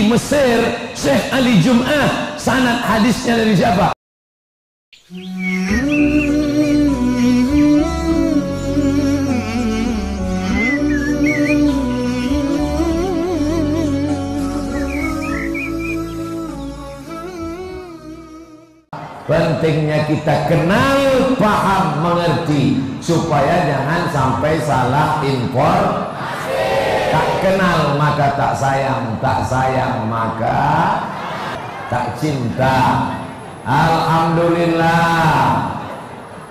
Mufti Mesir Syekh Ali Jum'ah. Sanad hadisnya dari siapa? Pentingnya kita kenal, paham, mengerti, supaya jangan sampai salah impor. Tak kenal maka tak sayang, tak sayang maka tak cinta. Alhamdulillah,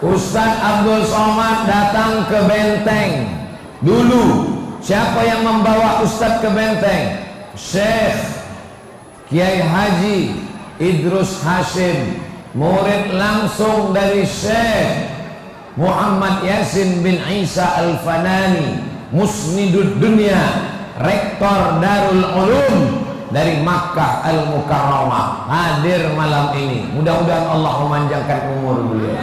Ustadz Abdul Somad datang ke Benteng. Dulu siapa yang membawa Ustadz ke Benteng? Syekh Kiai Haji Idrus Hashim, murid langsung dari Syekh Muhammad Yasin bin Isa Al-Fadani, Musnidud Dunia, Rektor Darul Ulum dari Makkah Al-Mukarramah, hadir malam ini. Mudah-mudahan Allah memanjangkan umur beliau.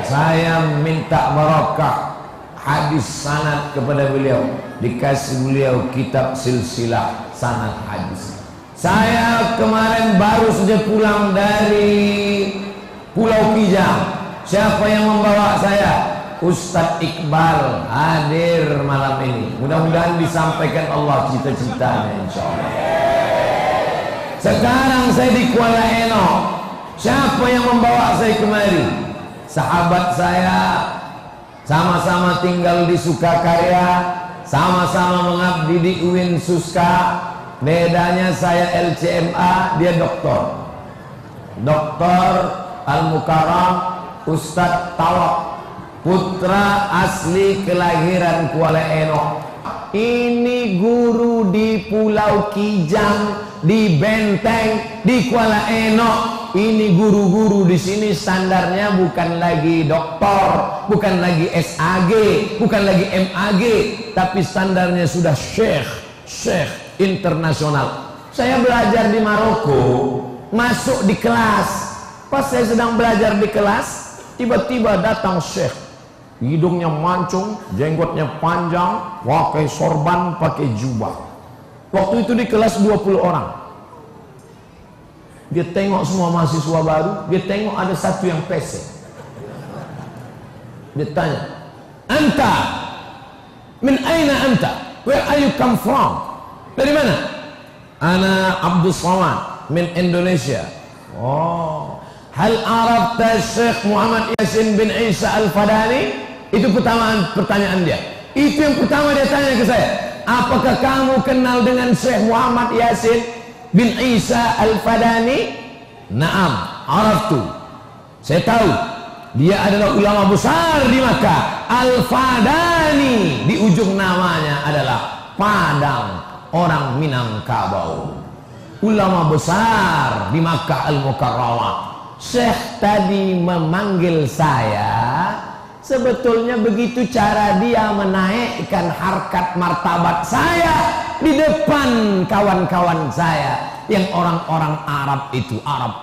Saya minta barokah hadis sanad kepada beliau, dikasih beliau kitab silsilah sanad hadis. Saya kemarin baru saja pulang dari Pulau Kijang. Siapa yang membawa saya? Ustadz Iqbal, hadir malam ini. Mudah-mudahan disampaikan Allah cita-citanya, insya Allah. Sekarang saya di Kuala Eno. Siapa yang membawa saya kemari? Sahabat saya, sama-sama tinggal di Sukakarya, sama-sama mengabdi di UIN Suska. Bedanya saya LCMA, dia doktor. Doktor Al-Mukarram Ustadz Tawak, putra asli kelahiran Kuala Eno. Ini guru di Pulau Kijang, di Benteng, di Kuala Eno. Ini guru-guru di sini standarnya bukan lagi doktor, bukan lagi SAG, bukan lagi MAG, tapi standarnya sudah syekh internasional. Saya belajar di Maroko, masuk di kelas. Pas saya sedang belajar di kelas, tiba-tiba datang syekh, hidungnya mancung, jenggotnya panjang, pakai sorban, pakai jubah. Waktu itu di kelas 20 orang. Dia tengok semua mahasiswa baru, dia tengok ada satu yang pesek. Dia tanya, "Anta, min aina anta? Where are you come from?" Dari mana? Ana Abdul Somad min Indonesia. Oh, hal arafta Syekh Muhammad Yasin bin Isa Al-Fadani? Itu pertanyaan dia. Itu yang pertama dia tanya ke saya. Apakah kamu kenal dengan Syekh Muhammad Yasin bin Isa Al-Fadani? Naam, araftu. Saya tahu. Dia adalah ulama besar di Makkah. Al-Fadani, di ujung namanya adalah Padang, orang Minangkabau. Ulama besar di Makkah Al-Mukarramah. Syekh tadi memanggil saya, sebetulnya begitu cara dia menaikkan harkat martabat saya di depan kawan-kawan saya yang orang-orang Arab itu, Arab.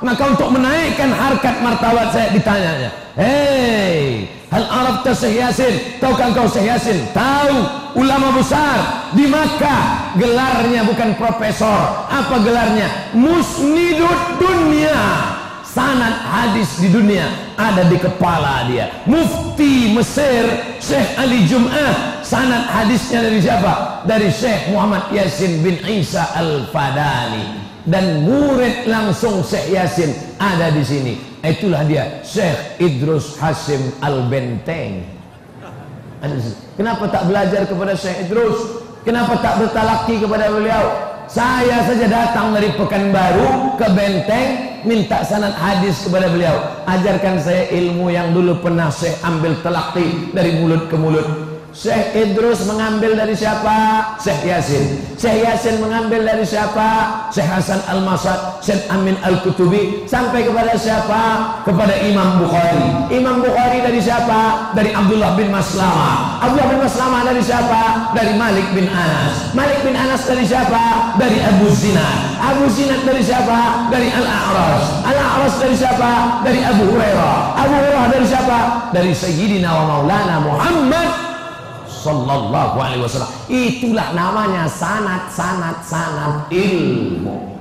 Maka untuk menaikkan harkat martabat saya ditanyanya, "Hei, hal arafta Syekh Yasin? Tahukah engkau Syekh Yasin?" Tahu, ulama besar di Makkah. Gelarnya bukan profesor. Apa gelarnya? Musnidud Dunia. Sanad hadis di dunia ada di kepala dia. Mufti Mesir Syekh Ali Jum'ah. Sanad hadisnya dari siapa? Dari Syekh Muhammad Yasin bin Isa Al-Fadani. Dan murid langsung Syekh Yasin ada di sini. Itulah dia, Syekh Idrus Hashim Al-Benteng. Kenapa tak belajar kepada Syekh Idrus? Kenapa tak bertalaki kepada beliau? Saya saja datang dari Pekanbaru ke Benteng, minta sanad hadis kepada beliau. Ajarkan saya ilmu yang dulu pernah saya ambil telaki dari mulut ke mulut. Syekh Idrus mengambil dari siapa? Syekh Yasin. Syekh Yasin mengambil dari siapa? Syekh Hasan Al-Masad, Syekh Amin Al-Kutubi. Sampai kepada siapa? Kepada Imam Bukhari. Imam Bukhari dari siapa? Dari Abdullah bin Maslamah. Abdullah bin Maslamah dari siapa? Dari Malik bin Anas. Malik bin Anas dari siapa? Dari Abu Zinad. Abu Zinad dari siapa? Dari Al-A'raj. Al-A'raj dari siapa? Dari Abu Hurairah. Abu Hurairah dari siapa? Dari Sayyidina wa Maulana Muhammad sallallahu alaihi wasallam. Itulah namanya sanad ilmu.